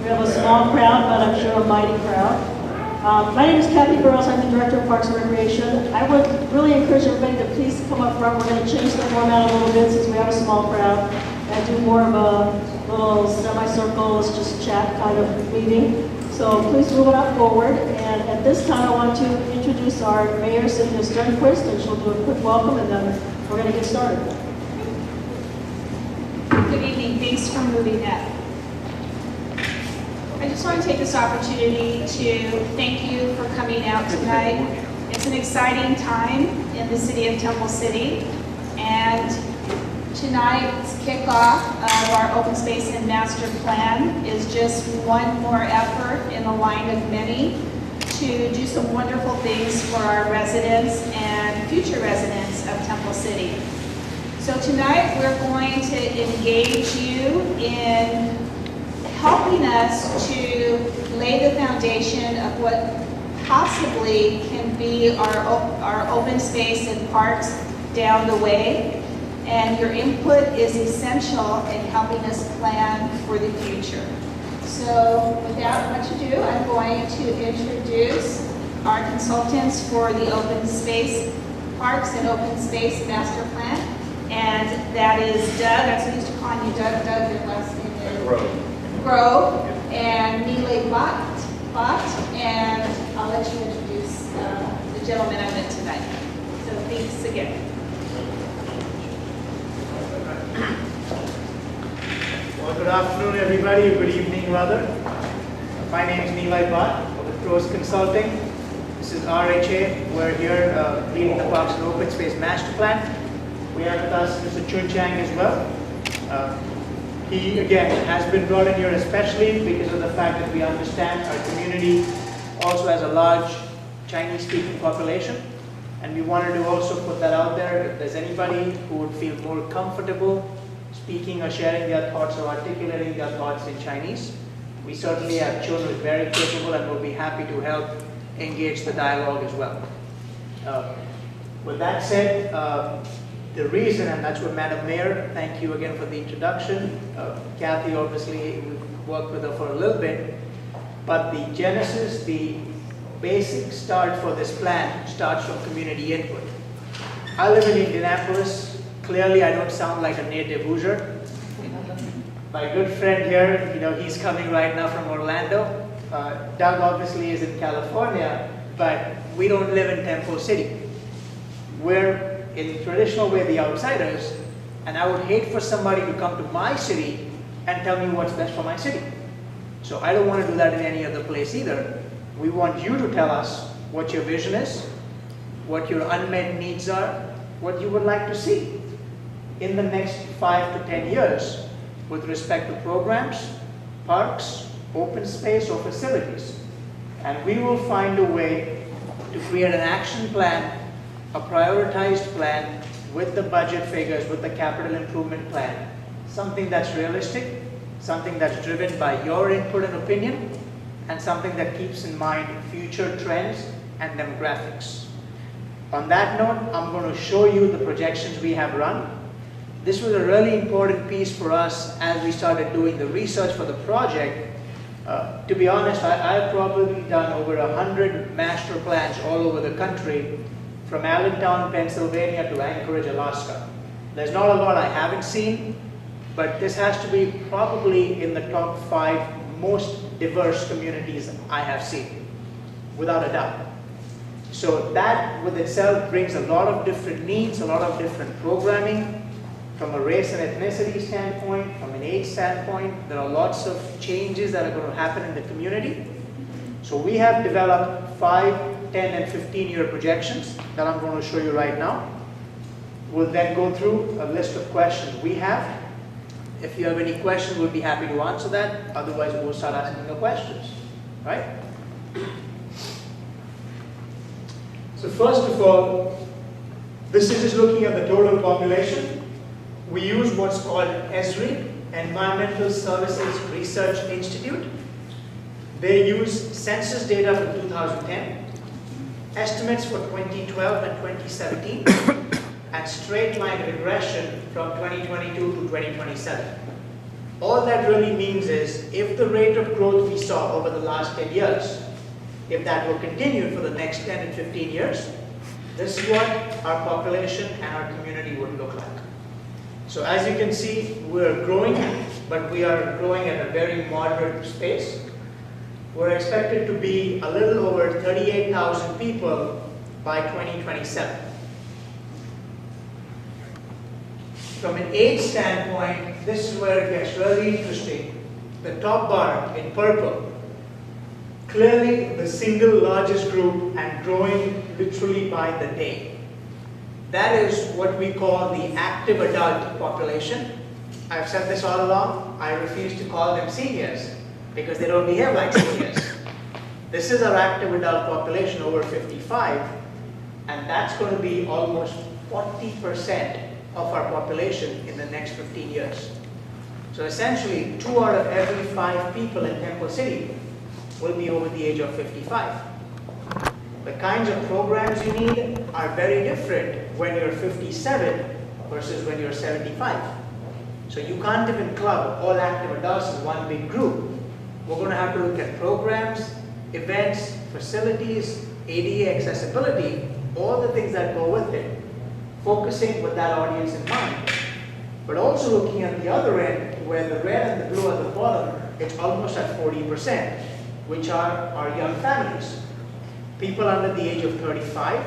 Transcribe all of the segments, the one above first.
We have a small crowd, but I'm sure a mighty crowd. My name is Kathy Burrows. I'm the Director of Parks and Recreation. I would really encourage everybody to please come up front. We're going to change the format a little bit since we have a small crowd and do more of a little semicircle, let's just chat kind of meeting. So please move it up forward. And at this time, I want to introduce our Mayor, Cynthia Sternquist, and she'll do a quick welcome, and then we're going to get started. Good evening. Thanks for moving up. I just want to take this opportunity to thank you for coming out tonight. It's an exciting time in the city of Temple City, and tonight's kickoff of our Open Space and Master Plan is just one more effort in a line of many to do some wonderful things for our residents and future residents of Temple City. So tonight we're going to engage you in helping us to lay the foundation of what possibly can be our open space and parks down the way. And your input is essential in helping us plan for the future. So without much ado, I'm going to introduce our consultants for the Open Space Parks and Open Space Master Plan. And that is Doug. I'm so used to calling you Doug. Doug, your last name is Grove. And Nile Bott. And I'll let you introduce the gentleman I met tonight. So thanks again. Well, good afternoon, everybody. Good evening, rather. My name is Nile Bott of Pros Consulting. This is RHA. We're here leading the Parks and Open Space Master Plan. We have with us Mr. Chun Chang as well. He, again, has been brought in here especially because of the fact that we understand our community also has a large Chinese-speaking population. And we wanted to also put that out there. If there's anybody who would feel more comfortable speaking or sharing their thoughts or articulating their thoughts in Chinese, we certainly have Chun who is very capable and will be happy to help engage the dialogue as well. With that said, the reason, and that's what Madam Mayor, thank you again for the introduction. Kathy, obviously, we've worked with her for a little bit, but the genesis, the basic start for this plan starts from community input. I live in Indianapolis. Clearly, I don't sound like a native Hoosier. My good friend here, he's coming right now from Orlando. Doug obviously is in California, but we don't live in Temple City. We're in the traditional way the outsiders, and I would hate for somebody to come to my city and tell me what's best for my city. So I don't want to do that in any other place either. We want you to tell us what your vision is, what your unmet needs are, what you would like to see in the next 5 to 10 years with respect to programs, parks, open space, or facilities. And we will find a way to create an action plan, a prioritized plan with the budget figures, with the capital improvement plan, something that's realistic, something that's driven by your input and opinion, and something that keeps in mind future trends and demographics. On that note, I'm going to show you the projections we have run. This was a really important piece for us as we started doing the research for the project. To be honest, I've probably done over 100 master plans all over the country, from Allentown, Pennsylvania to Anchorage, Alaska. There's not a lot I haven't seen, but this has to be probably in the top 5 most diverse communities I have seen, without a doubt. So that with itself brings a lot of different needs, a lot of different programming. From a race and ethnicity standpoint, from an age standpoint, there are lots of changes that are going to happen in the community. So we have developed 5, 10, and 15-year projections that I'm going to show you right now. We'll then go through a list of questions we have. If you have any questions, we'll be happy to answer that. Otherwise, we'll start asking the questions, right? So first of all, this is just looking at the total population. We use what's called ESRI, Environmental Services Research Institute. They use census data from 2010, estimates for 2012 and 2017, and straight line regression from 2022 to 2027. All that really means is, if the rate of growth we saw over the last 10 years, if that will continue for the next 10 and 15 years, this is what our population and our community would look like. So as you can see, we're growing, but we are growing at a very moderate pace. We're expected to be a little over 38,000 people by 2027. From an age standpoint, this is where it gets really interesting. The top bar in purple, clearly the single largest group and growing literally by the day. That is what we call the active adult population. I've said this all along, I refuse to call them seniors because they don't behave like seniors. This is our active adult population over 55, and that's going to be almost 40% of our population in the next 15 years. So essentially, 2 out of every 5 people in Temple City will be over the age of 55. The kinds of programs you need are very different when you're 57 versus when you're 75. So you can't even club all active adults in one big group. We're going to have to look at programs, events, facilities, ADA accessibility, all the things that go with it, focusing with that audience in mind. But also looking at the other end, where the red and the blue at the bottom, it's almost at 40%, which are our young families. People under the age of 35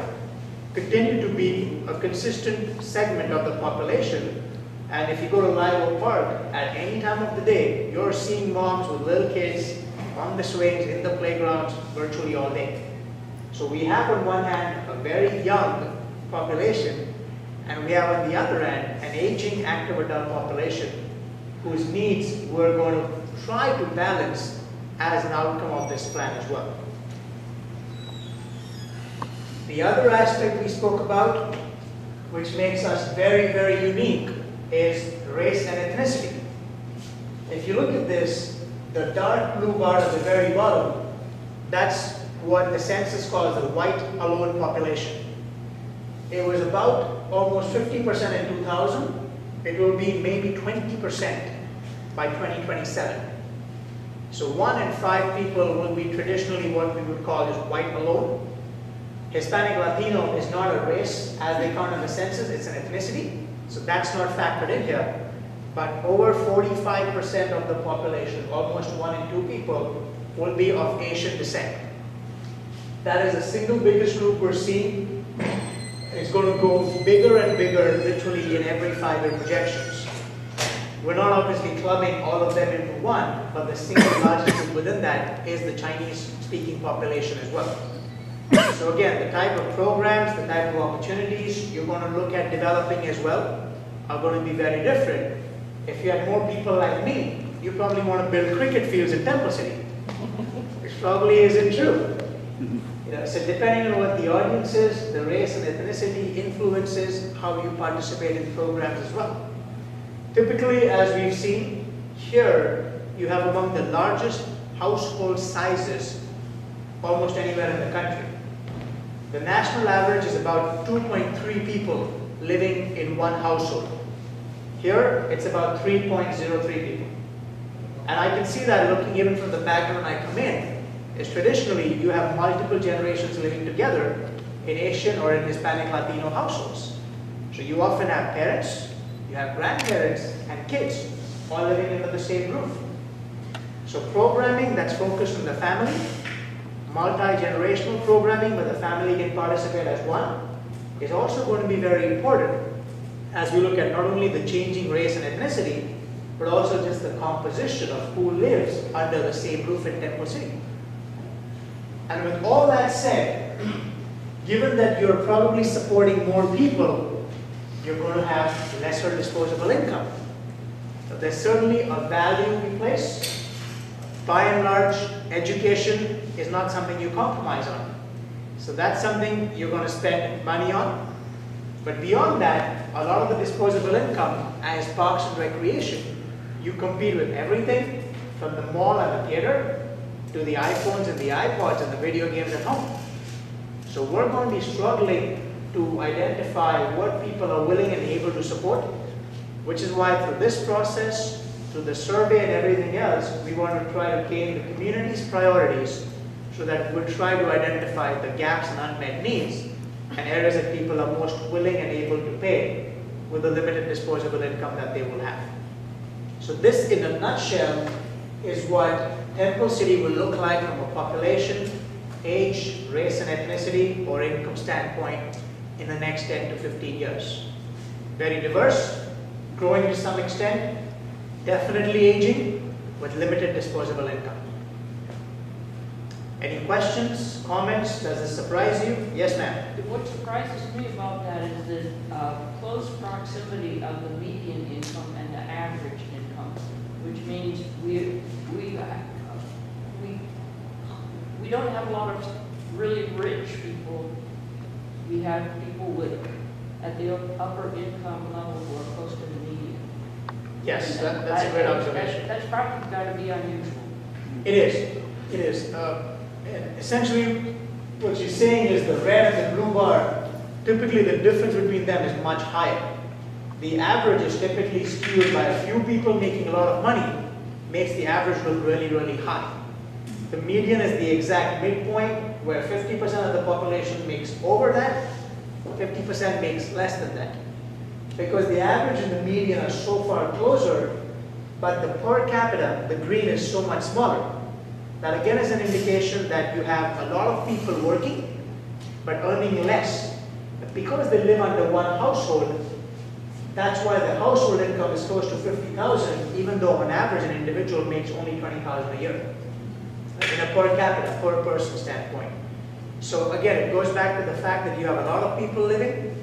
continue to be a consistent segment of the population. And if you go to Live Oak Park, at any time of the day, you're seeing moms with little kids on the swings, in the playgrounds, virtually all day. So we have on one hand a very young population, and we have on the other hand an aging active adult population whose needs we're going to try to balance as an outcome of this plan as well. The other aspect we spoke about, which makes us very, very unique, is race and ethnicity. If you look at this, the dark blue bar at the very bottom, that's what the census calls the white alone population. It was about almost 50% in 2000. It will be maybe 20% by 2027. So 1 in 5 people will be traditionally what we would call just white alone. Hispanic Latino is not a race as they count in the census, it's an ethnicity. So that's not factored in here. But over 45% of the population, almost 1 in 2 people, will be of Asian descent. That is the single biggest group we're seeing. It's going to go bigger and bigger literally in every 5-year projections. We're not obviously clubbing all of them into one, but the single largest group within that is the Chinese-speaking population as well. So again, the type of programs, the type of opportunities you're going to look at developing as well are going to be very different. If you had more people like me, you probably want to build cricket fields in Temple City, which probably isn't true. So depending on what the audience is, the race and ethnicity influences how you participate in programs as well. Typically, as we've seen, here you have among the largest household sizes almost anywhere in the country. The national average is about 2.3 people living in one household. Here, it's about 3.03 people. And I can see that looking even from the background I come in, is traditionally you have multiple generations living together in Asian or in Hispanic Latino households. So you often have parents, you have grandparents, and kids all living under the same roof. So programming that's focused on the family, multi-generational programming where the family can participate as one, is also going to be very important as we look at not only the changing race and ethnicity, but also just the composition of who lives under the same roof in Temple City. And with all that said, given that you're probably supporting more people, you're going to have lesser disposable income. So there's certainly a value we place. By and large, education is not something you compromise on. So that's something you're going to spend money on. But beyond that, a lot of the disposable income as parks and recreation, you compete with everything from the mall and the theater to the iPhones and the iPods and the video games at home. So we're going to be struggling to identify what people are willing and able to support, which is why through this process, through the survey and everything else, we want to try to gain the community's priorities so that we'll try to identify the gaps and unmet needs and areas that people are most willing and able to pay with the limited disposable income that they will have. So this, in a nutshell, is what Temple City will look like from a population, age, race and ethnicity, or income standpoint in the next 10 to 15 years. Very diverse, growing to some extent, definitely aging, with limited disposable income. Any questions, comments? Does this surprise you? Yes, ma'am. What surprises me about that is the close proximity of the median income and the average income, which means we don't have a lot of really rich people. We have people at the upper income level who are close to the median. Yes, that's a great observation. That's probably got to be unusual. It is. It is. And essentially, what you're saying is the red and the blue bar, typically the difference between them is much higher. The average is typically skewed by a few people making a lot of money, makes the average look really, really high. The median is the exact midpoint where 50% of the population makes over that, 50% makes less than that. Because the average and the median are so far closer, but the per capita, the green, is so much smaller. That again is an indication that you have a lot of people working, but earning less. But because they live under one household, that's why the household income is close to $50,000, even though on average an individual makes only $20,000 a year. In a per capita, per person standpoint. So again, it goes back to the fact that you have a lot of people living,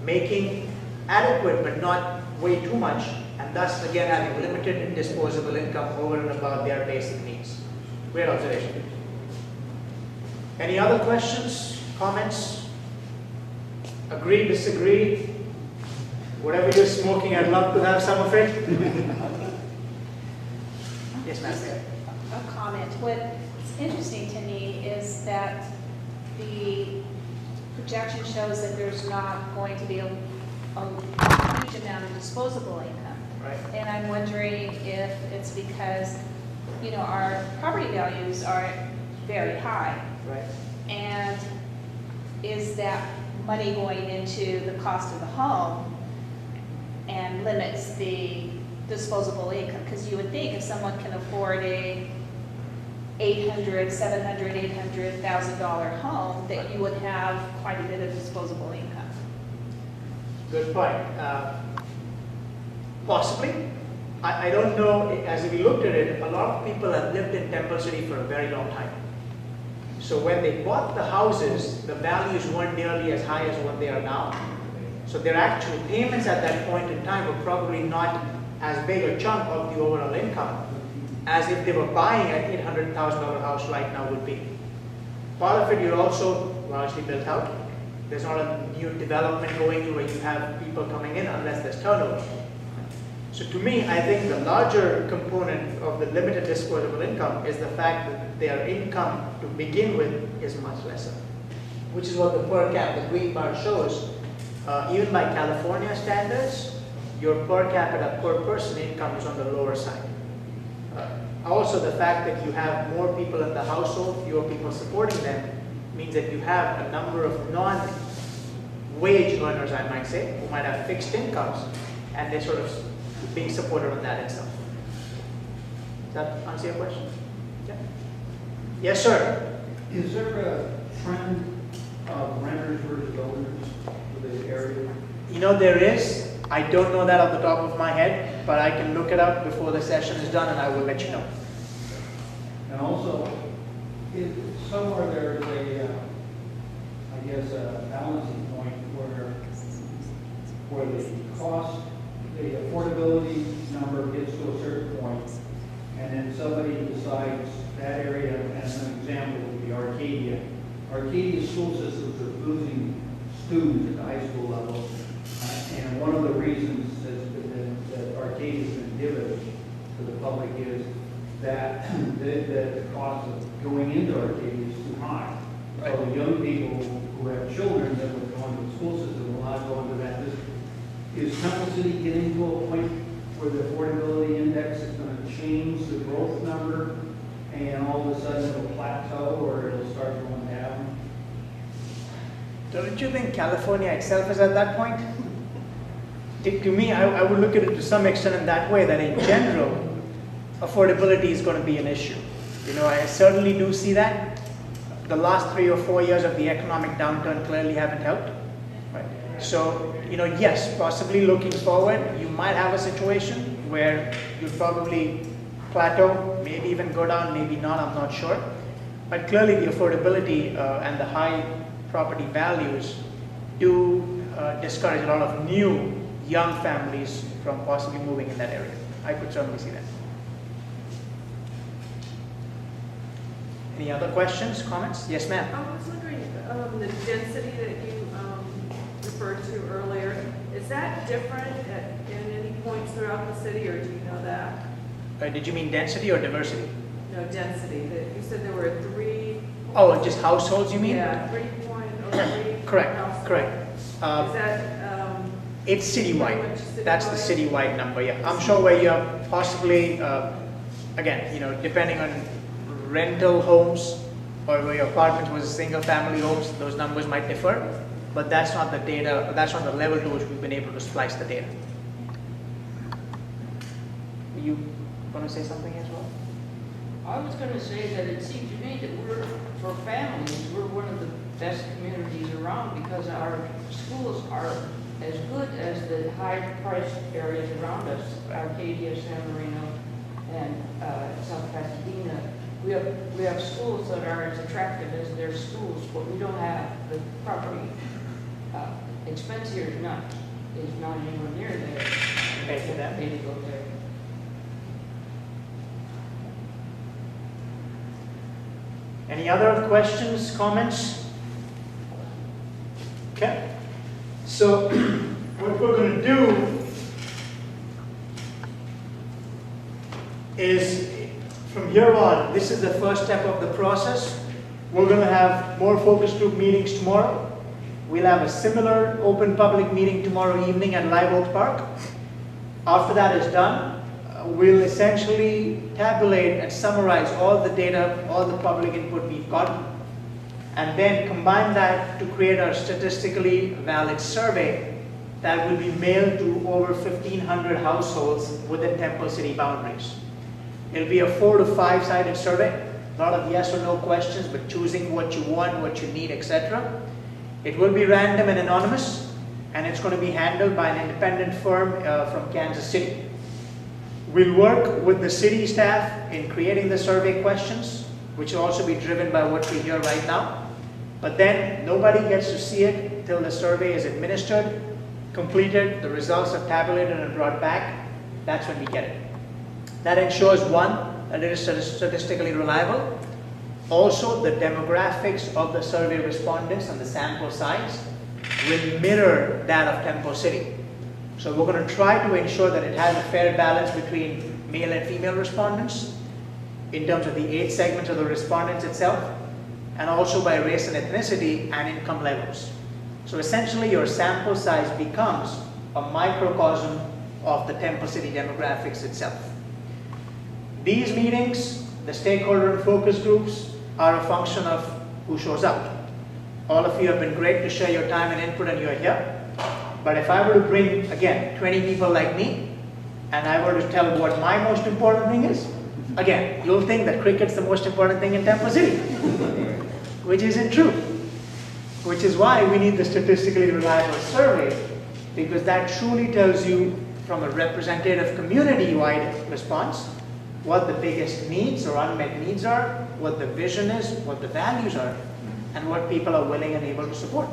making adequate but not way too much, and thus again having limited disposable income over and above their basic needs. Great observation. Any other questions, comments? Agree, disagree? Whatever you're smoking, I'd love to have some of it. Yes, ma'am. A comment. What's interesting to me is that the projection shows that there's not going to be a huge amount of disposable income. Right. And I'm wondering if it's because, our property values are very high. Right. And is that money going into the cost of the home and limits the disposable income? Because you would think if someone can afford a $800,000, $700,000, $800,000 home, that you would have quite a bit of disposable income. Good point. Possibly. I don't know. As we looked at it, a lot of people have lived in Temple City for a very long time. So when they bought the houses, the values weren't nearly as high as what they are now. So their actual payments at that point in time were probably not as big a chunk of the overall income as if they were buying an $800,000 house right now would be. Part of it, you're also largely built out. There's not a new development going where you have people coming in unless there's turnover. So to me, I think the larger component of the limited disposable income is the fact that their income to begin with is much lesser, which is what the per cap, the green bar shows. Even by California standards, your per capita, per person income is on the lower side. Also, the fact that you have more people in the household, fewer people supporting them, means that you have a number of non-wage earners, I might say, who might have fixed incomes, and they're sort of being supported on that itself. Does that answer your question? Yeah. Yes, sir. Is there a trend of renters versus owners for the area? There is. I don't know that off the top of my head, but I can look it up before the session is done and I will let you know. And also, somewhere there's a balancing point where the cost, the affordability number gets to a certain point, and then somebody decides that area, as an example would be Arcadia. Arcadia school systems are losing students at the high school level, and one of the reasons that Arcadia has been given to the public is that the cost of going into Arcadia is too high. Right. So the young people who have children that would go into the school system will not go into that. Is Temple City getting to a point where the affordability index is going to change the growth number and all of a sudden it'll plateau or it'll start going down? Don't you think California itself is at that point? To me, I would look at it to some extent in that way, that in general, affordability is going to be an issue. You know, I certainly do see that. The last 3 or 4 years of the economic downturn clearly haven't helped. Right? So, you know, yes, possibly looking forward, you might have a situation where you'll probably plateau, maybe even go down, maybe not, I'm not sure. But clearly the affordability and the high property values do discourage a lot of new young families from possibly moving in that area. I could certainly see that. Any other questions, comments? Yes, ma'am. I was wondering, the density that you referred to earlier, is that different in any points throughout the city, or do you know that? Did you mean density or diversity? No, density. You said there were 3. Oh, just households you mean? Yeah, 3.03. Correct, households. correct. Is that? It's citywide. Pretty much That's the citywide number, yeah. I'm sure where you're possibly, again, you know, depending on rental homes or where your apartments was single family homes, those numbers might differ, but that's not the data, that's not the level to which we've been able to splice the data. Were you going to say something as well? I was going to say that it seems to me that we're, for families, we're one of the best communities around because our schools are as good as the high-priced areas around us, Arcadia, San Marino, and South Pasadena. We have schools that are as attractive as their schools, but we don't have the property expense here is not anywhere near there. Compared to that? Pay to go there. Any other questions, comments? Okay. So what we're going to do is, from here on, this is the first step of the process. We're going to have more focus group meetings tomorrow. We'll have a similar open public meeting tomorrow evening at Live Oak Park. After that is done, we'll essentially tabulate and summarize all the data, all the public input we've gotten, and then combine that to create a statistically valid survey that will be mailed to over 1,500 households within Temple City boundaries. It'll be a 4 to 5 sided survey, a lot of yes or no questions, but choosing what you want, what you need, etc. It will be random and anonymous, and it's going to be handled by an independent firm from Kansas City. We'll work with the city staff in creating the survey questions, which will also be driven by what we hear right now. But then nobody gets to see it till the survey is administered, completed, the results are tabulated and brought back. That's when we get it. That ensures, one, that it is statistically reliable. Also, the demographics of the survey respondents and the sample size will mirror that of Temple City. So we're going to try to ensure that it has a fair balance between male and female respondents in terms of the age segments of the respondents itself, and also by race and ethnicity and income levels. So essentially your sample size becomes a microcosm of the Temple City demographics itself. These meetings, the stakeholder and focus groups, are a function of who shows up. All of you have been great to share your time and input, and you're here. But if I were to bring, again, 20 people like me, and I were to tell what my most important thing is, again, you'll think that cricket's the most important thing in Temple City, which isn't true. Which is why we need the statistically reliable survey, because that truly tells you from a representative community-wide response what the biggest needs or unmet needs are, what the vision is, what the values are, and what people are willing and able to support.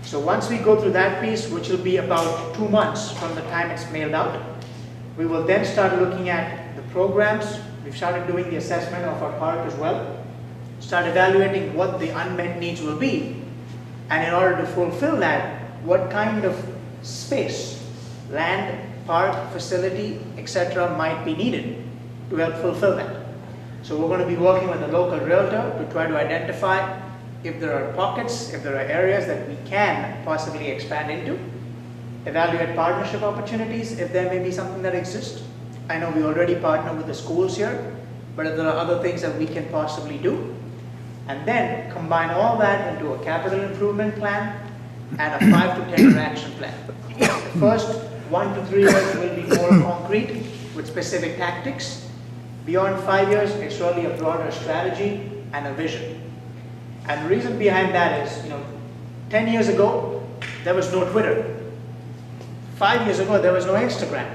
So once we go through that piece, which will be about 2 months from the time it's mailed out, we will then start looking at the programs. We've started doing the assessment of our park as well. Start evaluating what the unmet needs will be. And in order to fulfill that, what kind of space, land, park, facility, etc. might be needed to help fulfill that. So we're going to be working with a local realtor to try to identify if there are pockets, if there are areas that we can possibly expand into. evaluate partnership opportunities if there may be something that exists. I know we already partner with the schools here, but if there are other things that we can possibly do, and then combine all that into a capital improvement plan and a 5 to 10 year action plan. The first 1 to 3 years will be more concrete with specific tactics. Beyond 5 years, it's really a broader strategy and a vision. And the reason behind that is, 10 years ago, there was no Twitter. 5 years ago, there was no Instagram.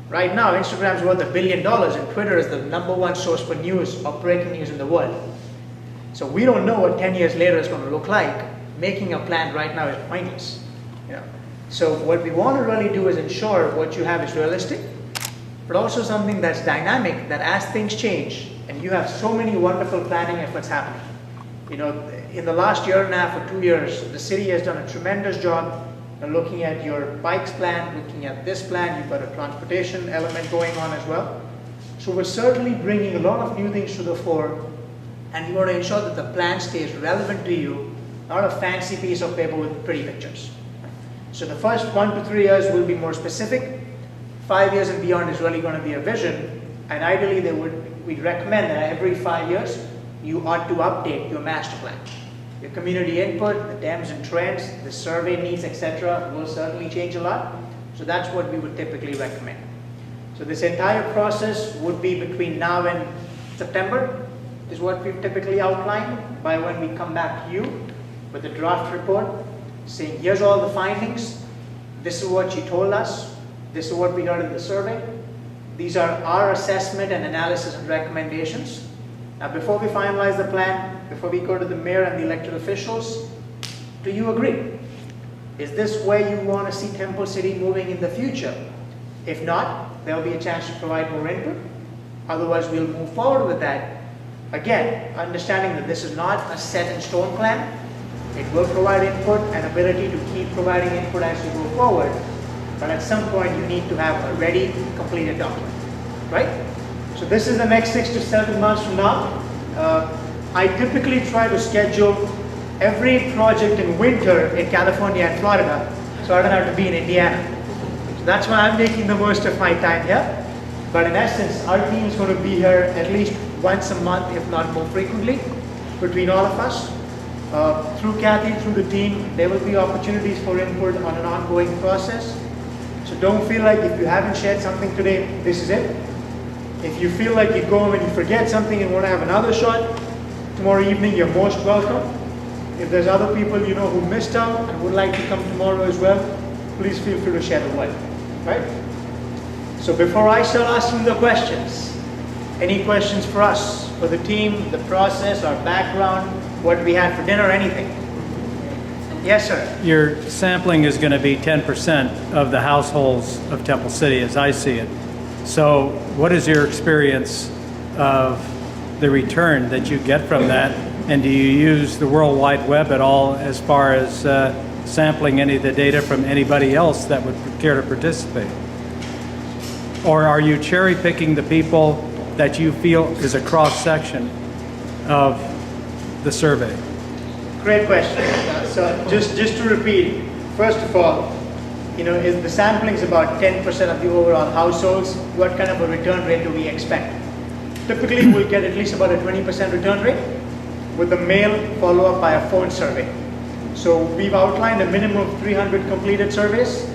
Right now, Instagram is worth $1 billion and Twitter is the #1 source for news or breaking news in the world. So we don't know what 10 years later is going to look like. Making a plan right now is pointless. So what we want to really do is ensure what you have is realistic, but also something that's dynamic, that as things change, and you have so many wonderful planning efforts happening. In the last year and a half or 2 years, the city has done a tremendous job looking at your bikes plan, looking at this plan. You've got a transportation element going on as well. So we're certainly bringing a lot of new things to the fore, and we want to ensure that the plan stays relevant to you, not a fancy piece of paper with pretty pictures. So the first 1 to 3 years will be more specific. 5 years and beyond is really going to be a vision, and ideally we'd recommend that every 5 years you ought to update your master plan. Your community input, the Dems and trends, the survey needs, etc. will certainly change a lot. So that's what we would typically recommend. So this entire process would be between now and September is what we've typically outlined, by when we come back to you with a draft report saying, here's all the findings, this is what you told us, this is what we heard in the survey, these are our assessment and analysis and recommendations. Now, before we finalize the plan, before we go to the mayor and the elected officials, do you agree? Is this where you want to see Temple City moving in the future? If not, there will be a chance to provide more input. Otherwise, we'll move forward with that. Again, understanding that this is not a set in stone plan. It will provide input and ability to keep providing input as you go forward. But at some point, you need to have a ready, completed document, right? So this is the next 6 to 7 months from now. I typically try to schedule every project in winter in California and Florida, so I don't have to be in Indiana. So that's why I'm making the most of my time here. But in essence, our team is going to be here at least once a month, if not more frequently, between all of us. Through Kathy, through the team, there will be opportunities for input on an ongoing process. So don't feel like if you haven't shared something today, this is it. If you feel like you go home and you forget something and want to have another shot, tomorrow evening you're most welcome. If there's other people you know who missed out and would like to come tomorrow as well, please feel free to share the word, right? So before I start asking the questions, any questions for us, for the team, the process, our background, what we had for dinner, anything? Yes, sir. Your sampling is going to be 10% of the households of Temple City, as I see it. So what is your experience of the return that you get from that? And do you use the World Wide Web at all as far as sampling any of the data from anybody else that would care to participate? Or are you cherry picking the people that you feel is a cross-section of the survey? Great question. So just to repeat, first of all, is the sampling is about 10% of the overall households. What kind of a return rate do we expect? Typically, we'll get at least about a 20% return rate with the mail follow up by a phone survey. So we've outlined a minimum of 300 completed surveys.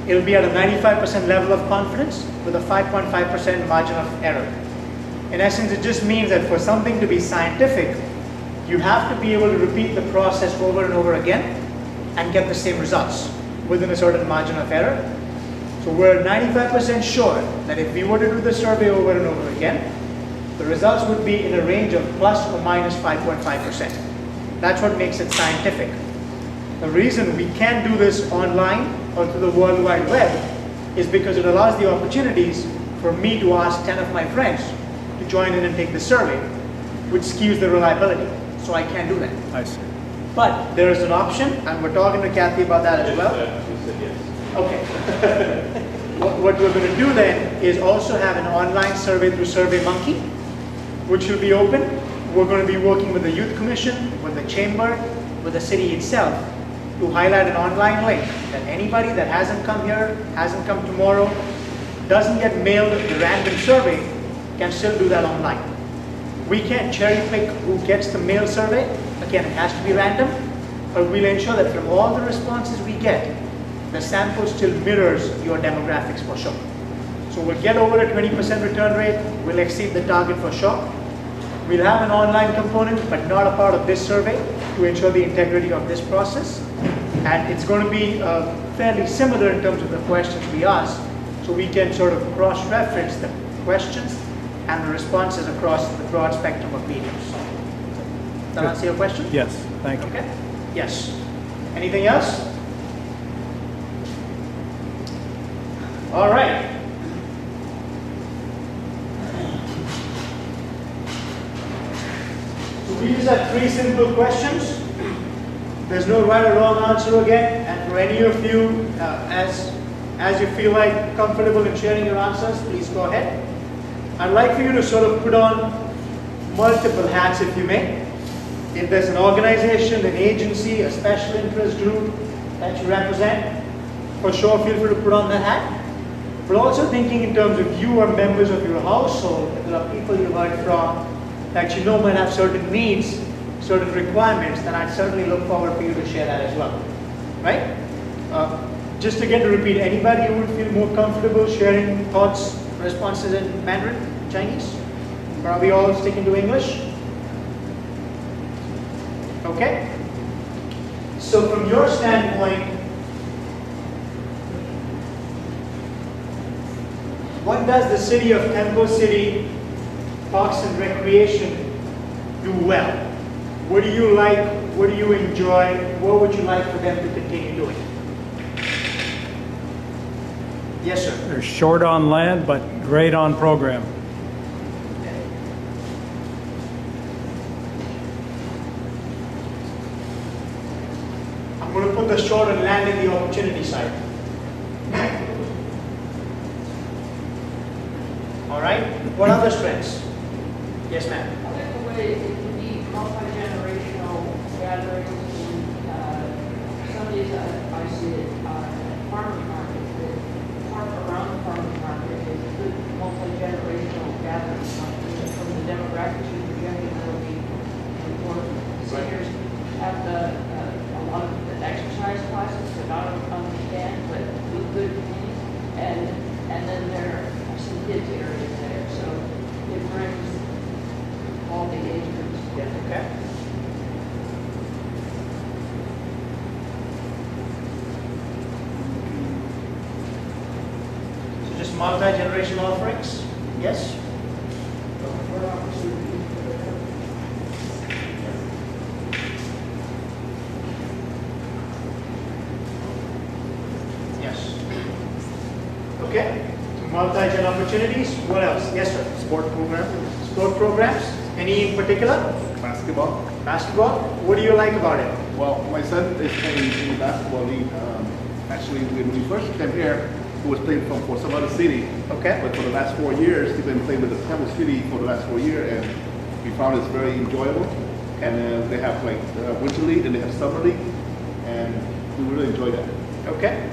It'll be at a 95% level of confidence with a 5.5% margin of error. In essence, it just means that for something to be scientific, you have to be able to repeat the process over and over again and get the same results within a certain margin of error. So we're 95% sure that if we were to do the survey over and over again, the results would be in a range of plus or minus 5.5%. That's what makes it scientific. The reason we can't do this online or through the World Wide Web is because it allows the opportunities for me to ask 10 of my friends to join in and take the survey, which skews the reliability. So I can't do that. I see. But there is an option, and we're talking to Kathy about that as well. She said yes. Okay. What we're going to do then is also have an online survey through SurveyMonkey, which will be open. We're going to be working with the Youth Commission, with the Chamber, with the city itself, to to highlight an online link that anybody that hasn't come here, hasn't come tomorrow, doesn't get mailed the random survey, can still do that online. We can't cherry pick who gets the mail survey. Again, it has to be random, but we'll ensure that from all the responses we get, the sample still mirrors your demographics for sure. So we'll get over a 20% return rate, we'll exceed the target for sure. We'll have an online component, but not a part of this survey to ensure the integrity of this process. And it's going to be fairly similar in terms of the questions we ask, so we can sort of cross-reference the questions and the responses across the broad spectrum of mediums. Does that answer your question? Yes, thank you. Okay. Yes. Anything else? All right. So we just have 3 simple questions. There's no right or wrong answer again, and for any of you, as you feel like comfortable in sharing your answers, please go ahead. I'd like for you to sort of put on multiple hats, if you may. If there's an organization, an agency, a special interest group that you represent, for sure feel free to put on that hat. But also thinking in terms of you or members of your household, if there are people you heard from that you know might have certain needs, certain requirements, then I'd certainly look forward for you to share that as well. Right? Just again to repeat, anybody who would feel more comfortable sharing thoughts, responses in Mandarin, Chinese? Or are we all sticking to English? Okay? So from your standpoint, what does the city of Temple City Parks and Recreation do well? What do you like? What do you enjoy? What would you like for them to continue doing? Yes, sir. They're short on land, but great on program. I'm going to put the short and land in the opportunity side. All right. What other strengths? Yes, ma'am. I like the way it can be multi-generational gatherings. Some days I see it at farmers market, the park around the farmers market is a good multi-generational gathering. From the demographics you're projecting, that'll be important. Seniors have a lot of the exercise classes that I don't understand, but with good things. And then there are some kids areas there, so it brings all the age groups together. Okay. So just multi-generational offerings? Yes? Yes. Okay. So multi-gen opportunities. What else? Yes, sir. Sport program, Sport programs. Any in particular? basketball. Basketball. What do you like about it? Well, my son is playing in the basketball league. Actually, when we first came here, he was playing for some other city. Okay. But for the last 4 years, he's been playing with the Temple City for the last 4 years, and we found it's very enjoyable. And they have like winter league and they have summer league, and we really enjoy that. Okay.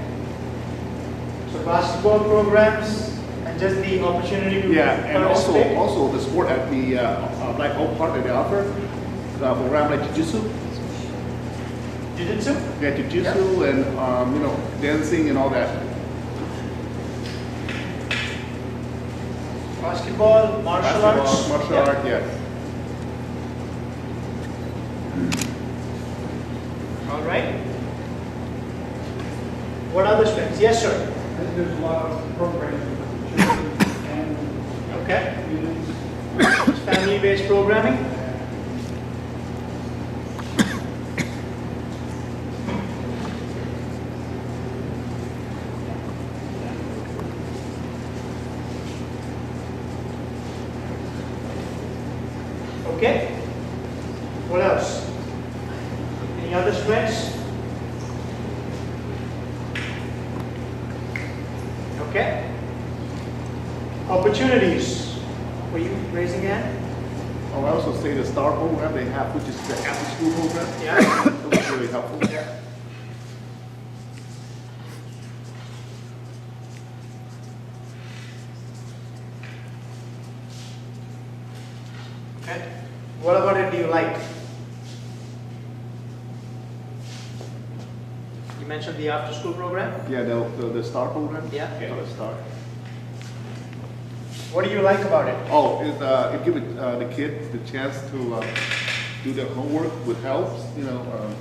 So basketball programs and just the opportunity to Yeah, and participate. also the sport at the Black Oak Park that they offer, program like jiu-jitsu. Jiu-jitsu. Yeah, jiu-jitsu and dancing and all that. Basketball, martial arts. Martial Yeah. art, yes. All right. What other strengths? Yes, sir. I think there's a lot of programs for children and Okay. students. Family-based programming. Okay. What else? Any other strengths? Okay. Opportunities. Were you raising your hand? Oh, I also say the STAR program they have, which is the after-school program. Yeah. That was really helpful. Yeah. Okay. What about it do you like? You mentioned the after-school program? Yeah, the STAR program? Yeah. The STAR. What do you like about it? Oh, it gives the kids the chance to do their homework with help. You know,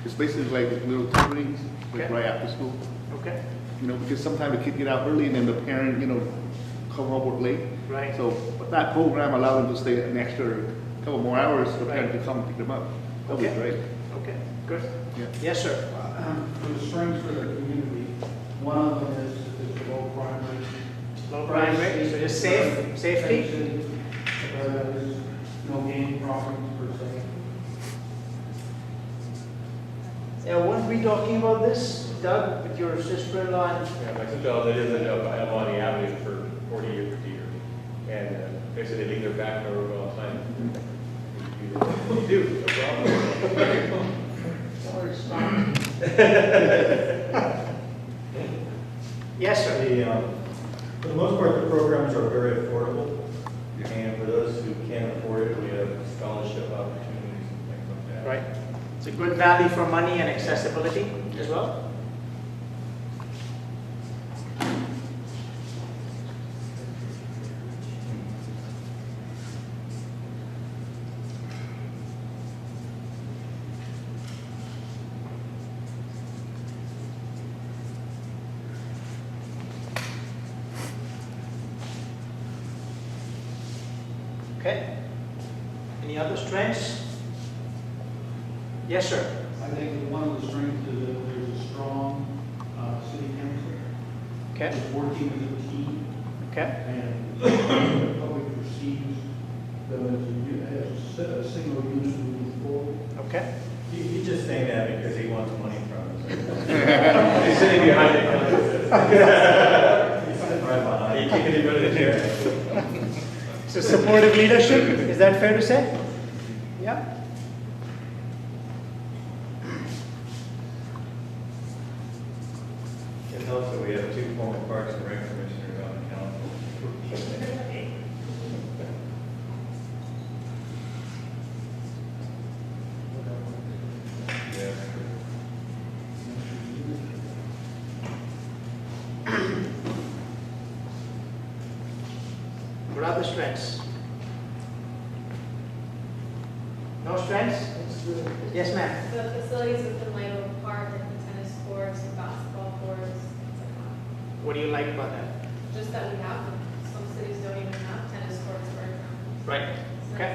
it's basically like little tutorings Okay. right after school. Okay. You know, because sometimes the kid get out early and then the parent, you know, come home late. Right. So that program allowed them to stay an extra couple more hours for the parent Right. to come pick them up. That was Okay. great. Okay, good. Yeah. Yes, sir. For the strengths for the community, one of them is the low crime rate. Low crime rate, so just safety? There's no gang problems per se. Yeah, weren't we talking about this, Doug, with your sister-in-law? Yeah, my sister-in-law lives in Memoli Avenue for 40 years, 50 years. And basically they leave their back door open all the time. You do, no problem. Yes, sir. For the most part, the programs are very affordable, and for those who can't afford it, we have scholarship opportunities and things like that. Right. It's a good value for money and accessibility as well. Okay. Any other strengths? Yes, sir. I think that one of the strengths is that there's a strong city council. Okay. It's working as a team, Okay. and the public perceives them as a single unit moving forward. Okay. He's just saying that because he wants money from us. He's sitting behind it. He's sitting right behind. You kicking him out of the chair. So supportive leadership, is that fair to say? Yeah. It helps that we have two former Parks and Rec commissioners on the council. Yeah. What are the strengths? No strengths? Yes, ma'am. The facilities within Lego Park, like the tennis courts, the basketball courts, things like that. What do you like about that? Just that we have them. Some cities don't even have tennis courts, for example. Right. So Okay.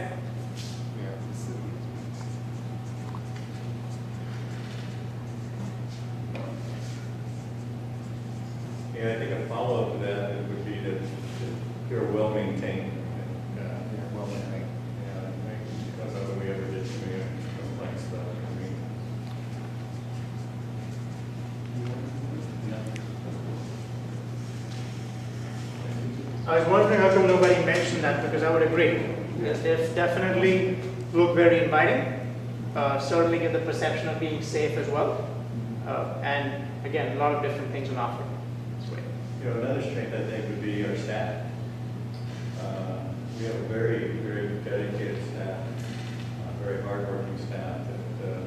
Yeah, I think a follow-up to that would be that they're well maintained. Well, I think. Yeah, I don't know that we ever did too many complaints about it. I mean, I was wondering how come nobody mentioned that, because I would agree. They definitely look very inviting, certainly get the perception of being safe as well. And again, a lot of different things on offer. That's great. You know, another strength I think would be our staff. We have a very, very dedicated staff, very hardworking staff that, of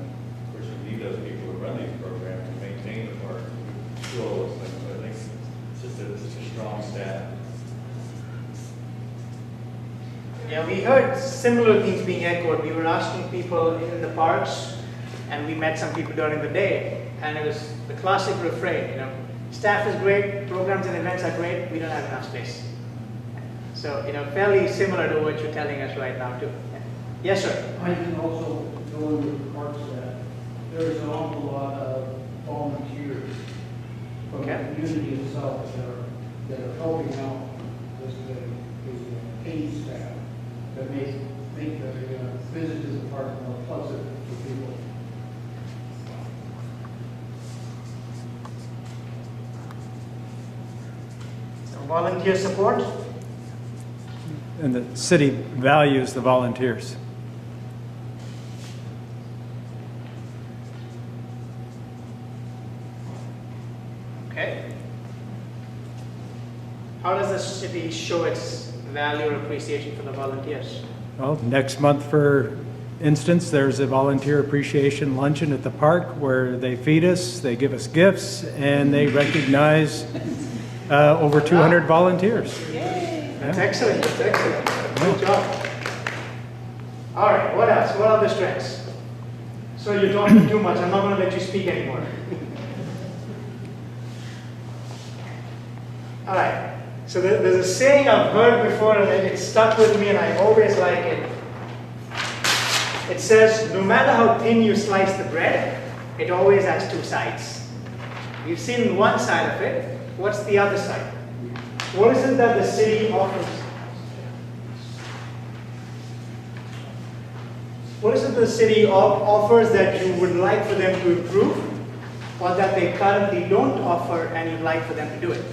course, we need those people to run these programs and maintain the parks, do all those things. So I think it's just a strong staff. Yeah, we heard similar things being echoed. We were asking people in the parks, and we met some people during the day, and it was the classic refrain, you know, staff is great, programs and events are great, we don't have enough space. So, you know, fairly similar to what you're telling us right now too. Yeah. Yes, sir. I can also go into the parks that there's an awful lot of volunteers from the Okay. community itself that are helping out with the paid staff that make the visit to the park more pleasant for people. So volunteer support. And the city values the volunteers. Okay. How does the city show its value or appreciation for the volunteers? Well, next month, for instance, there's a volunteer appreciation luncheon at the park where they feed us, they give us gifts, and they recognize over 200 volunteers. That's excellent, that's excellent. Good job. All right, what else? What other strengths? So you're talking too much. I'm not going to let you speak anymore. All right. So there's a saying I've heard before, and it stuck with me, and I always like it. It says, no matter how thin you slice the bread, it always has two sides. You've seen one side of it. What's the other side? What is it that the city offers? What is it the city offers that you would like for them to improve, or that they currently don't offer and you'd like for them to do it?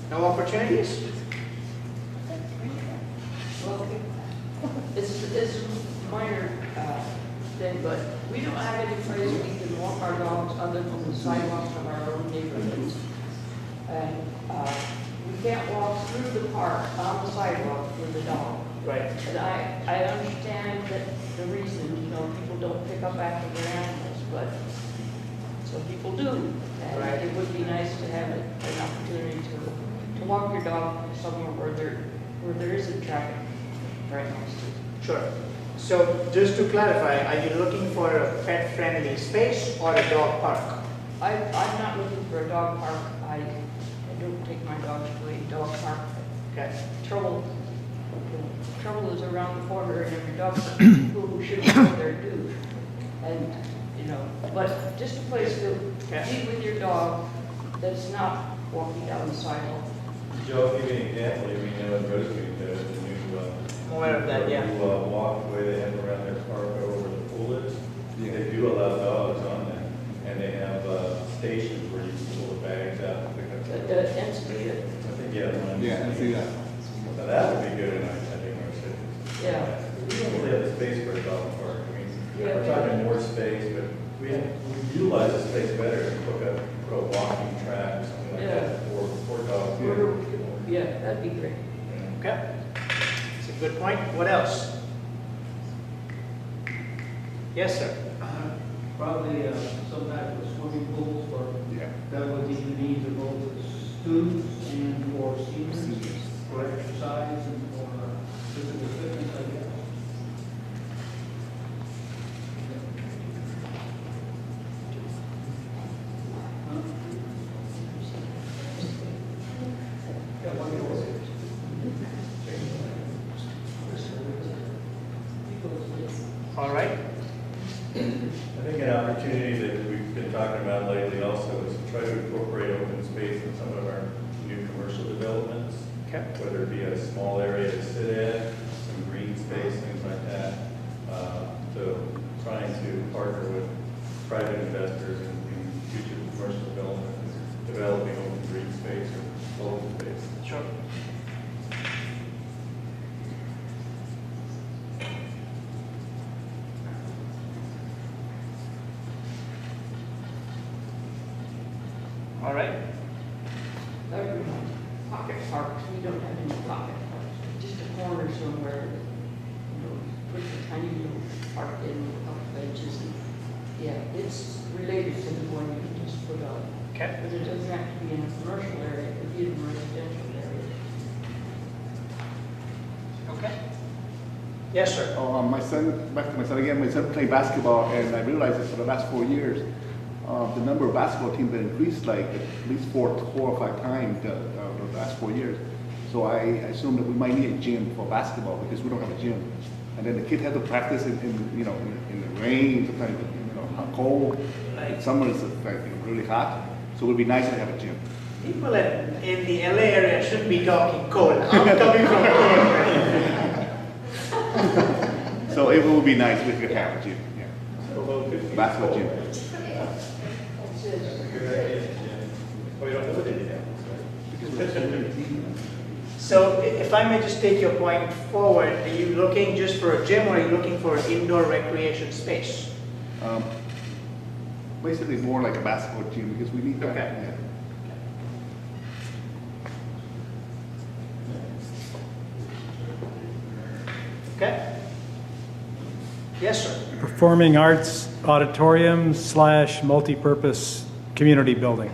No opportunities? Well, it's a minor thing, but we don't have any place we can walk our dogs other than the sidewalks of our own neighborhoods. And we can't walk through the park on the sidewalk with the dog. Right. And I understand that the reason, people don't pick up after their animals, but some people do. And Right. it would be nice to have an opportunity to walk your dog somewhere where there isn't traffic right next to it. Sure. So just to clarify, are you looking for a pet-friendly space or a dog park? I'm not looking for a dog park. I don't take my dogs to a dog park. Okay. Trouble is around the corner in every dog park. People who should know their due. And, but just a place to be with your dog that's not walking down the sidewalk. Joe, give me an example. You mean, in Rose Street, the new, I'm aware of that, yeah. new walkway they have around their park over where the pool is. They do allow dogs on there, and they have stations where you can pull the bags out and pick up. The density, I think, yeah. Yeah, I see that. So that would be good in our city. yeah. We don't really have the space for a dog park. I mean, Yeah. we're talking more space, but we utilize the space better and put a walking track or something like that for dogs. Yeah, that'd be great. Okay. It's a good point. What else? Yes, sir. Probably some type of swimming pools for, Yeah. that would meet the needs of both the students and for seniors, for exercise and for physical fitness, I guess. All right. I think an opportunity that we've been talking about lately also is to try to incorporate open space in some of our new commercial developments. Okay. Whether it be a small area to sit in, some green space, things like that. So trying to partner with private investors in future commercial development, developing open green space or open space. Sure. All right. Pocket parks, we don't have any pocket parks, just a corner somewhere, put a tiny little park in with a couple benches. And, yeah, it's related to the one you just put up. Okay. But it doesn't have to be in a commercial area, it could be in a residential area. Okay. Yes, sir. My son, back to my son again, my son played basketball, and I realized that for the last 4 years, the number of basketball teams had increased like at least four or five times the last 4 years. So I assumed that we might need a gym for basketball because we don't have a gym. And then the kids have to practice in the rain, sometimes hot, cold. Right. Summer is like really hot, so it would be nice to have a gym. People in the LA area shouldn't be talking cold. I'm coming from cold. So it would be nice if we could have a gym. Yeah. Basketball gym. Oh, you don't have it yet. So if I may just take your point forward, are you looking just for a gym or are you looking for an indoor recreation space? Basically more like a basketball gym because we need that. Okay. Yeah. performing arts auditorium / multi-purpose community building.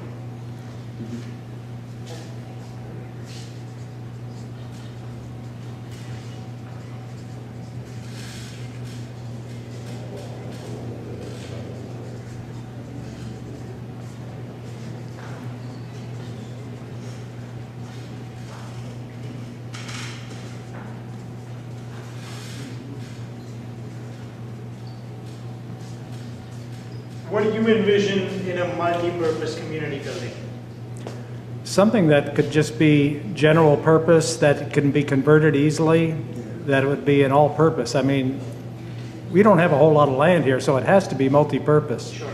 What do you envision in a multi-purpose community building? Something that could just be general purpose, that can be converted easily, that would be an all-purpose. I mean, we don't have a whole lot of land here, so it has to be multi-purpose. Sure.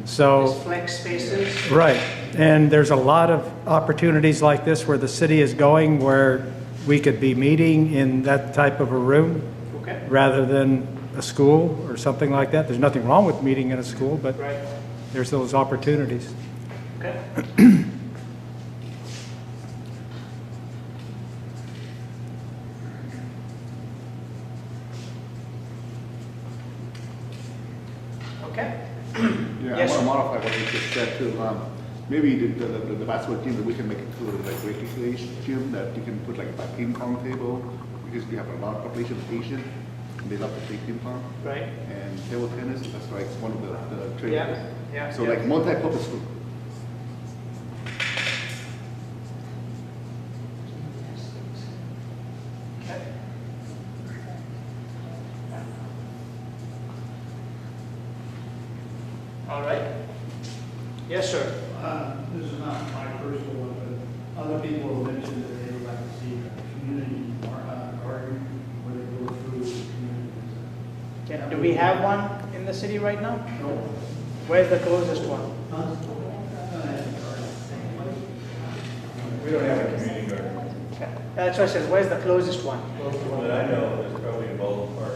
So, There's flex spaces. right, and there's a lot of opportunities like this where the city is going, where we could be meeting in that type of a room Okay. rather than a school or something like that. There's nothing wrong with meeting in a school, but Right. there's those opportunities. Okay. Okay. Yeah, Yes, I sir. want to modify what you just said too. Maybe the basketball team, that we can make it to like recreation gym, that you can put like a ping pong table, because we have a lot of population of Asian, and they love to play ping pong. Right. And table tennis, that's like one of the trades. Yeah, yeah, So yeah. like multi-purpose group. Okay. All right. Yes, sir. This is not my personal one, but other people have mentioned that they would like to see a community garden where they go through the community. Okay. Do we have one in the city right now? No. Where's the closest one? We don't have a community garden. Okay. That's what I said. Where's the closest one? Most of the one that I know is probably in Baldwin Park.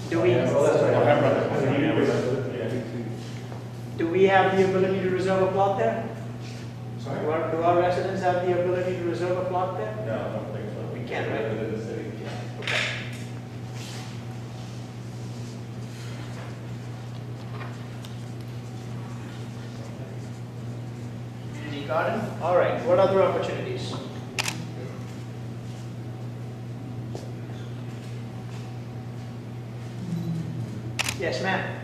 Do we? Well, that's right. Do we have the ability to reserve a plot there? Sorry? Do our residents have the ability to reserve a plot there? No, I don't think so. We can't, right? Within the city. Okay. Community garden? All right, what other opportunities? Yes, ma'am.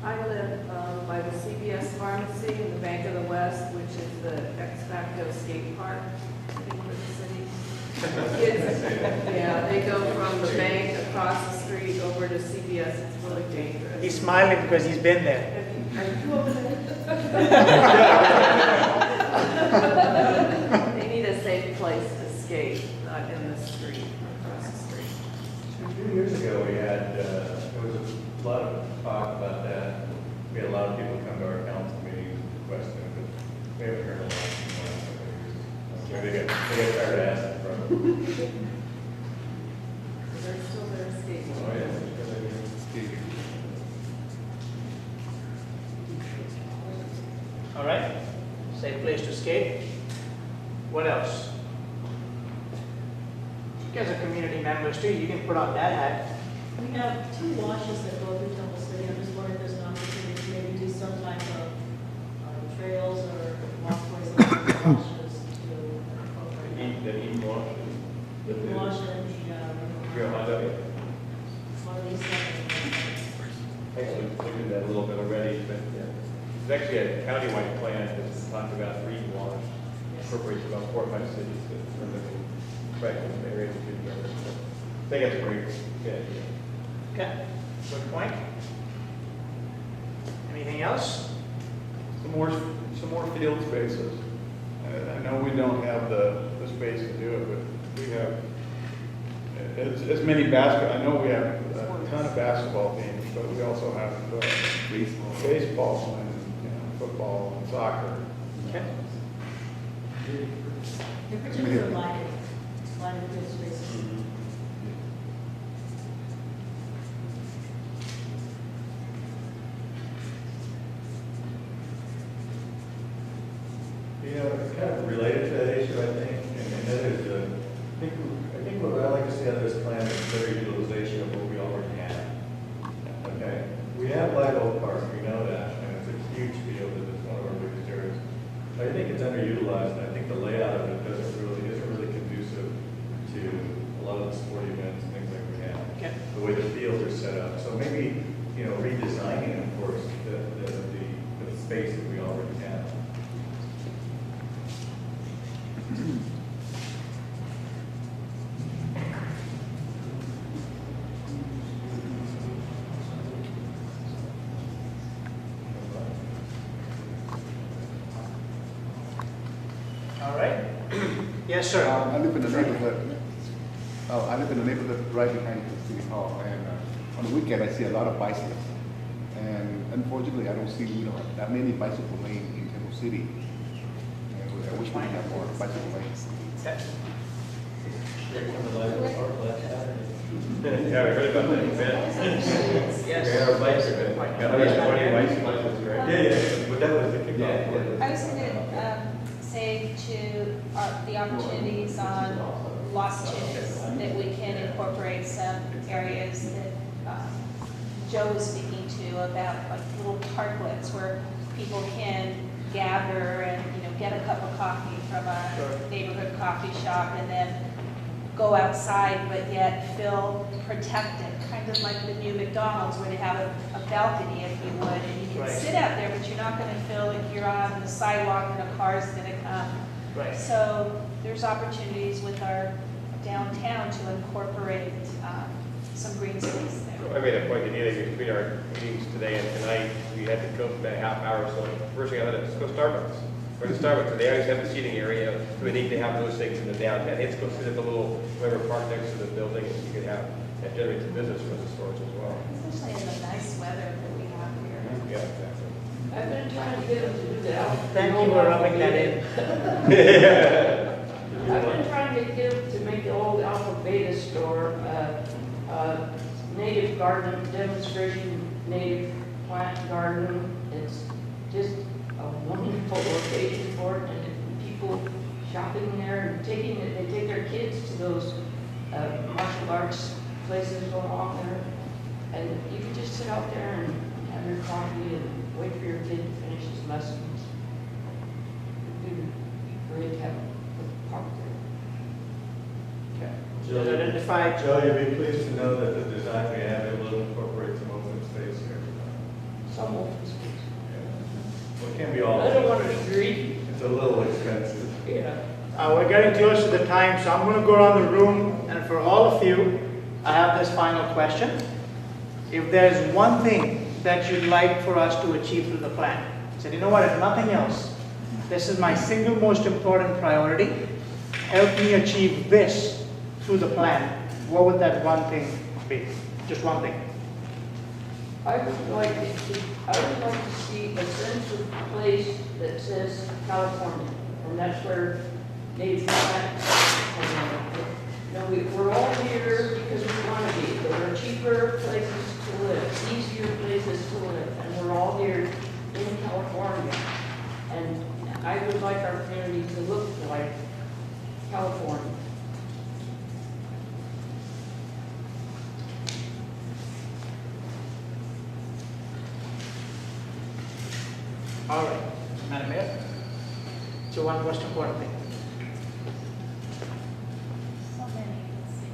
I live by the CVS Pharmacy in the Bank of the West, which is the ex facto skate park, I think, for the city. Kids, yeah, they go from the bank across the street over to CVS. It's really dangerous. He's smiling because he's been there. Are you over there? They need a safe place to skate, not in the street, across the street. 2 years ago, we had, there was a lot of talk about that. We had a lot of people come to our council meetings requesting, but we haven't heard a lot from them. Maybe they got tired of asking for them. They're still there skating. Oh, yeah. All right, safe place to skate. What else? You guys are community members too, you can put on that hat. We have 2 washes that go through Temple City. I'm just wondering if there's an opportunity to maybe do some type of trails or walkways along the washes to incorporate That eat wash. that. We can wash it, You're a hot dog. one of these things. Actually, we did that a little bit already, but yeah. There's actually a countywide plan that's talked about green wash. Incorporates about 4 or 5 cities that are living right in the area of good weather. I think that's a great idea. Okay, good point. Anything else? Some more field spaces. I know we don't have the space to do it, but we have as many I know we have a ton of basketball teams, but we also have baseball and football and soccer. Okay. In particular, lighting field spaces. You know, it's kind of related to that issue, I think, and that is, I think what I like to see out of this plan is better utilization of what we all Live Oak Park, we know that, and it's a huge field, and it's one of our biggest areas. I think it's underutilized, and I think the layout of it isn't really conducive to a lot of the sporting events and things like we have. Okay. The way the fields are set up, so maybe, you know, redesigning, of course, the space that we already have. All right. Yes, sir. I live in the neighborhood. I live in the neighborhood right behind the city hall, and on the weekend I see a lot of bicycles. And unfortunately, I don't see that many bicycle lanes in Temple City. And I wish we had more bicycle lanes. Okay. Yeah, we heard about that event. Yes. We had our bikes event. Got about 20 bicycles, right? Yeah, but that was the kickoff. I was going to say to the opportunities on Lost Tunes that we can incorporate some areas that Joe was speaking to about like little parklets where people can gather and, you know, get a cup of coffee from a neighborhood coffee shop and then go outside but yet feel protected, kind of like the new McDonald's where they have a balcony, if you would, and you can Right. sit out there, but you're not going to feel like you're on the sidewalk and a car's going to come. Right. So there's opportunities with our downtown to incorporate some green space there. I made a point to Neil, between our meetings today and tonight, we had to go for a half hour, so first thing I thought, let's go to Starbucks. Go to Starbucks, so they always have the seating area, so we need to have those things in the downtown. Let's go sit at the little, whatever park next to the building, and you can have, that generates a business for the stores as well. Especially in the nice weather that we have here. Yeah, exactly. I've been trying to get them to do that. Thank you for rubbing that in. I've been trying to get them to make the old Alpha Beta store, native garden demonstration, native plant garden. It's just a wonderful location for it, and people shopping there and they take their kids to those martial arts places go along there. And you can just sit out there and have your coffee and wait for your kid to finish his lessons. It'd be great to have a park there. Okay. Joe, Identified. Joe, you'll be pleased to know that the design we have, it will incorporate some open space here. Some open space. Well, it can't be all. I don't want to be greedy. It's a little expensive. Yeah. We're getting close to the time, so I'm going to go around the room, and for all of you, I have this final question. If there's one thing that you'd like for us to achieve through the plan, said, you know what, if nothing else, this is my single most important priority, help me achieve this through the plan, what would that one thing be? Just one thing. I would like to see a central place that says California, and that's where native plants. We're all here because we want to be. There are cheaper places to live, easier places to live, and we're all here in California. And I would like our community to look like California. All right, Madam Mayor. So one most important thing. So many, let's see.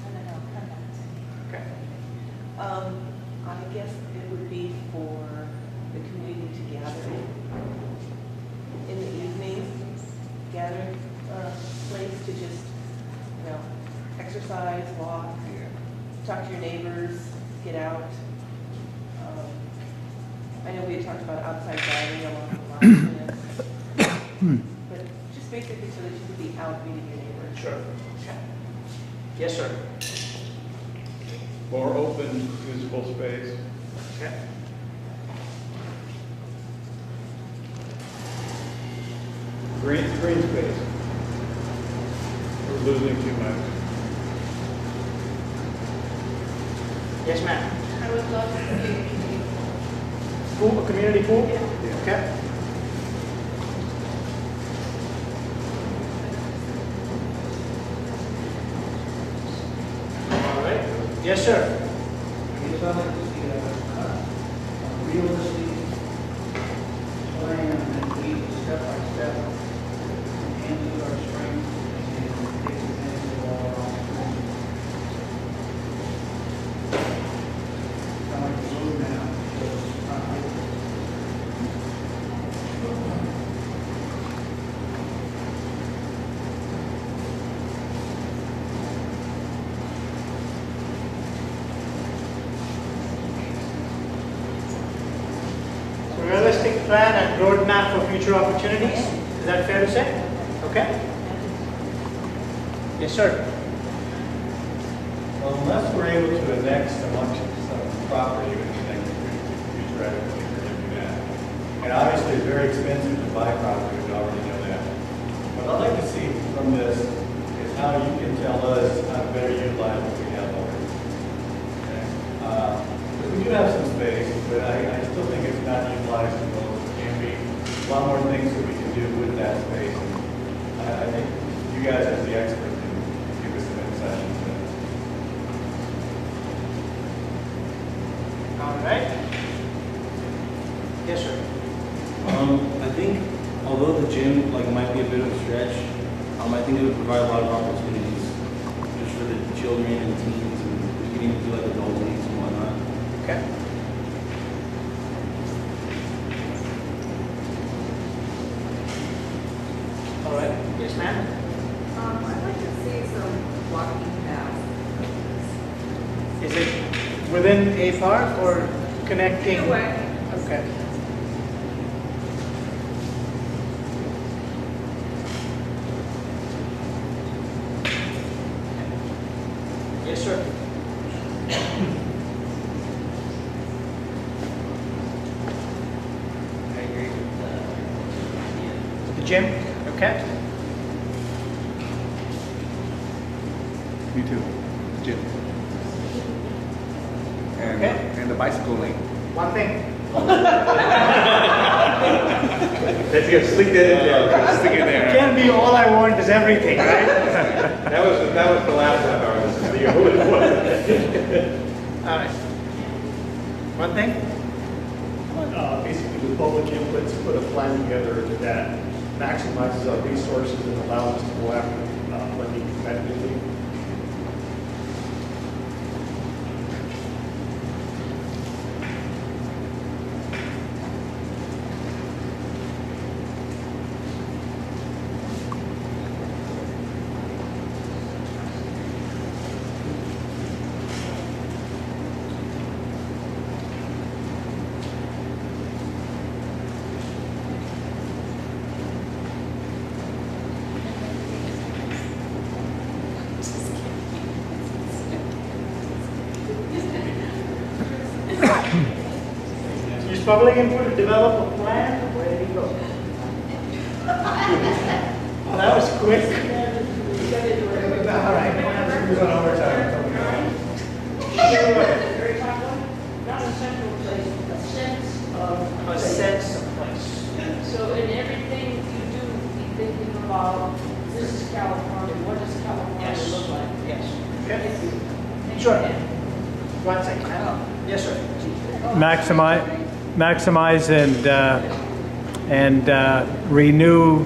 I don't know, come back to me. Okay. I guess it would be for the community to gather in the evenings, gathering place to just, exercise, walk, talk to your neighbors, get out. I know we had talked about outside dining along the line, but just basically so that you could be out meeting your neighbors. Sure. Okay. Yes, sir. More open, usable space. Okay. Green space. We're losing too much. Yes, ma'am. I would love to see a community Pool, a community pool? Yeah. Okay. Yes, sir. I guess I'd like to see a realistic plan that leads step by step, enhances our strength, and takes advantage of all our opportunities. Kind of like a roadmap, shows how to get there. So realistic plan and roadmap for future opportunities. Is that fair to say? Okay. Yes, sir. Well, unless we're able to annex some property, which I think future activities are looking at. And obviously, it's very expensive to buy property, we already know that. What I'd like to see from this is how you can tell us how to better utilize what we have already. Okay? But we do have some space, but I still think it's not utilized as well as it can be. A lot more things that we can do with that space. And I think you guys, as the expert, can give us some insight into that. All right. Yes, sir. I think although the gym might be a bit of a stretch, I think it would provide a lot of opportunities just for the children and teens, and we can even do adult leagues and whatnot. Okay. All right. Yes, ma'am. I'd like to see some walking paths. Is it within a park or connecting? Either way. Okay. Yes, sir. I agree with that. The gym? Okay. Me too. Gym. And, Okay. and the bicycle lane. One thing. Let's go slick that in there. Stick it there. Can't be all I want is everything, right? That was the last half hour. This is the only one. All right. One thing? Basically, with public input, to put a plan together that maximizes our resources and allows us to go after lending competitively. Use public input to develop a plan. Where do you go? Well, that was quick. All right. Who's on overtime? Very top one, not a central place, a sense of. A sense of place. So in everything you do, be thinking about, this is California, what does California Yes. look like? Yes. Okay. Thank Sure. you. One second. ma'am. Yes, sir. Maximize and renew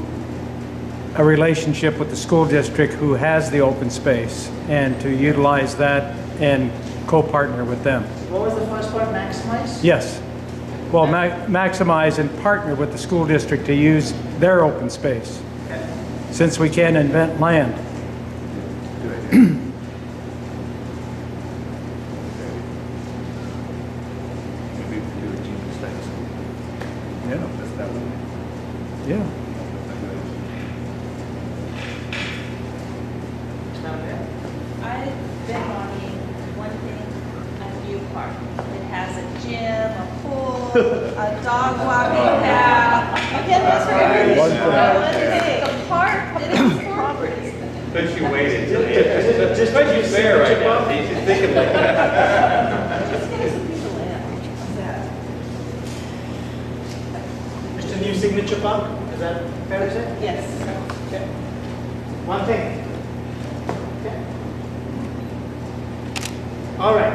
a relationship with the school district who has the open space, and to utilize that and co-partner with them. What was the first part? Maximize? Yes. Well, maximize and partner with the school district to use their open space, Okay. since we can't invent land. Good idea. Maybe we can do a gym just like a school. Yeah. That's that one. Yeah. I've been wanting one thing, a new park. It has a gym, a pool, a dog walking path. Again, that's for everyone. One thing, the park, it is property. But you waited. Just like you fair right now. He's thinking like that. Just give us a piece of land. How's that? Mr. New Signature Park? Is that fair to say? Yes. Okay. One thing. Okay. All right.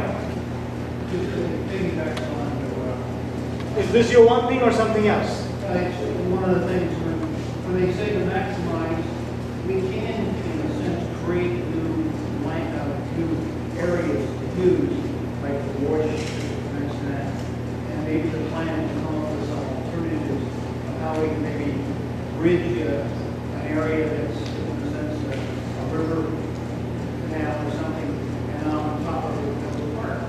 Just to piggyback on, Is this your one thing or something else? it's one of the things when they say to maximize, we can, in a sense, create new areas to use, like the water district, mentioned that. And maybe the plan to come up with some alternatives of how we can maybe bridge an area that's, in a sense, a river canal or something, and on top of the park.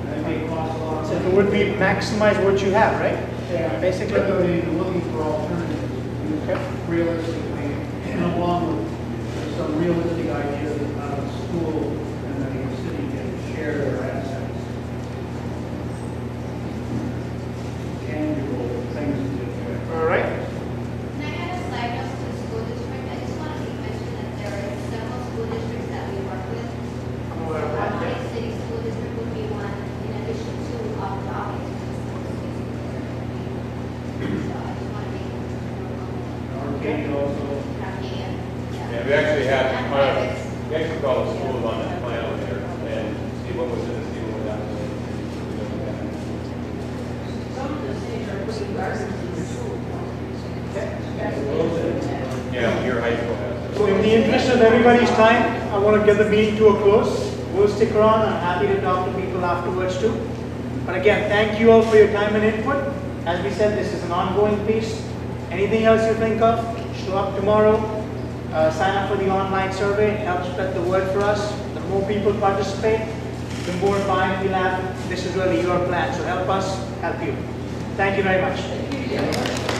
That may cost a lot of So money. it would be maximize what you have, right? Yeah, Basically. basically, looking for alternatives, realistically, and along with some realistic ideas of how the school and the city can share their assets. Tangible things to do. All right. Can I add a side note to the school district? I just want to mention that there are several school districts that we work with. Longden City School District would be one, in addition to Longden. So I just want to make Arcade also. happy and. Yeah, we actually have, we actually call the schools on that plan over there and see what was in it, see what was out. Some of the cities are putting gardens in the school. Yeah, your high school has. So in the interest of everybody's time, I want to get the meeting to a close. We'll stick around. I'm happy to talk to people afterwards too. But again, thank you all for your time and input. As we said, this is an ongoing piece. Anything else you think of, show up tomorrow. Sign up for the online survey. It helps spread the word for us. The more people participate, the more buy-in we'll have. This is really your plan, so help us help you. Thank you very much.